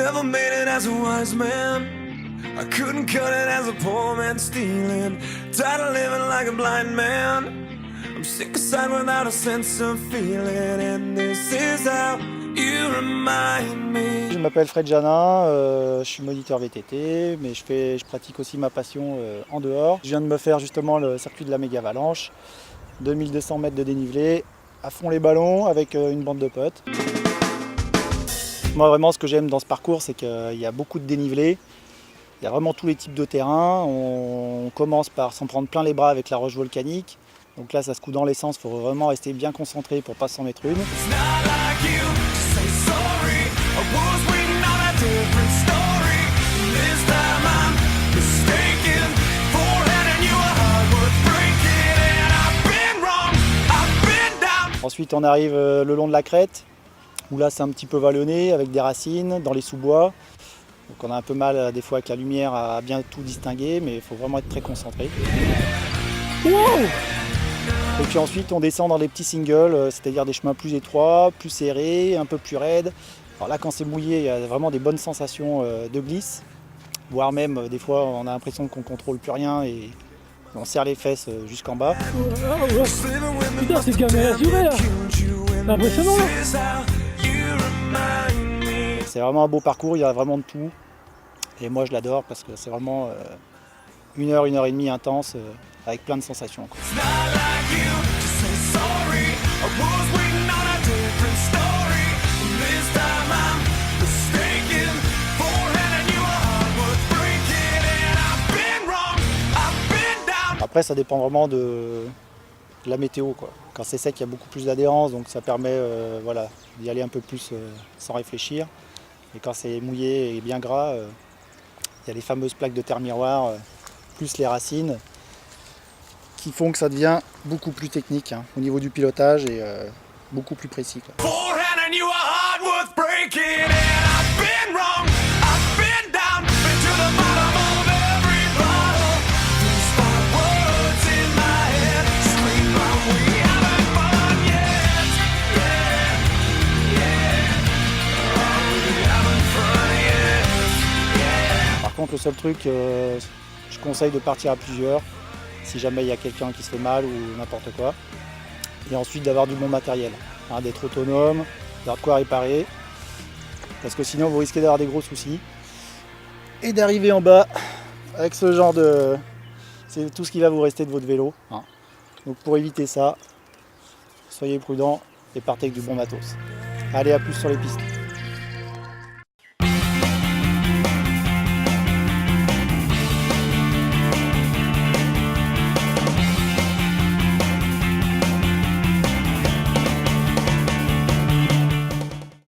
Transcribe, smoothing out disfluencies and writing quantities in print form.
never made it as a wise man. I couldn't cut it as a poor man stealing. Tired of living like a blind man. I'm sick aside without a sense of feeling. And this is how you remind me. Je m'appelle Fred Janin, je suis moniteur VTT, mais je pratique aussi ma passion en dehors. Je viens de me faire justement le circuit de la méga avalanche, 2200 mètres de dénivelé, à fond les ballons avec une bande de potes. Moi vraiment ce que j'aime dans ce parcours, c'est qu'il y a beaucoup de dénivelé. Il y a vraiment tous les types de terrain. On commence par s'en prendre plein les bras avec la roche volcanique. Donc là ça se coud dans l'essence, il faut vraiment rester bien concentré pour ne pas s'en mettre une. Ensuite on arrive le long de la crête, où là c'est un petit peu vallonné avec des racines dans les sous-bois. Donc on a un peu mal des fois avec la lumière à bien tout distinguer, mais il faut vraiment être très concentré. Wow! Et puis ensuite on descend dans des petits singles, c'est-à-dire des chemins plus étroits, plus serrés, un peu plus raides. Alors là quand c'est mouillé, il y a vraiment des bonnes sensations de glisse, voire même des fois on a l'impression qu'on ne contrôle plus rien et on serre les fesses jusqu'en bas. Putain, c'est gamin assuré là. C'est impressionnant là. C'est vraiment un beau parcours, il y a vraiment de tout. Et moi je l'adore parce que c'est vraiment une heure et demie intense avec plein de sensations, quoi. Après ça dépend vraiment de la météo, quoi. Quand c'est sec il y a beaucoup plus d'adhérence, donc ça permet voilà, d'y aller un peu plus sans réfléchir. Et quand c'est mouillé et bien gras, il y a les fameuses plaques de terre miroir, plus les racines, qui font que ça devient beaucoup plus technique hein, au niveau du pilotage et beaucoup plus précis, quoi. Par contre, le seul truc, je conseille de partir à plusieurs, si jamais il y a quelqu'un qui se fait mal ou n'importe quoi. Et ensuite d'avoir du bon matériel, hein, d'être autonome, d'avoir de quoi réparer, parce que sinon vous risquez d'avoir des gros soucis. Et d'arriver en bas avec ce genre de... c'est tout ce qui va vous rester de votre vélo, hein. Donc pour éviter ça, soyez prudents et partez avec du bon matos. Allez, à plus sur les pistes.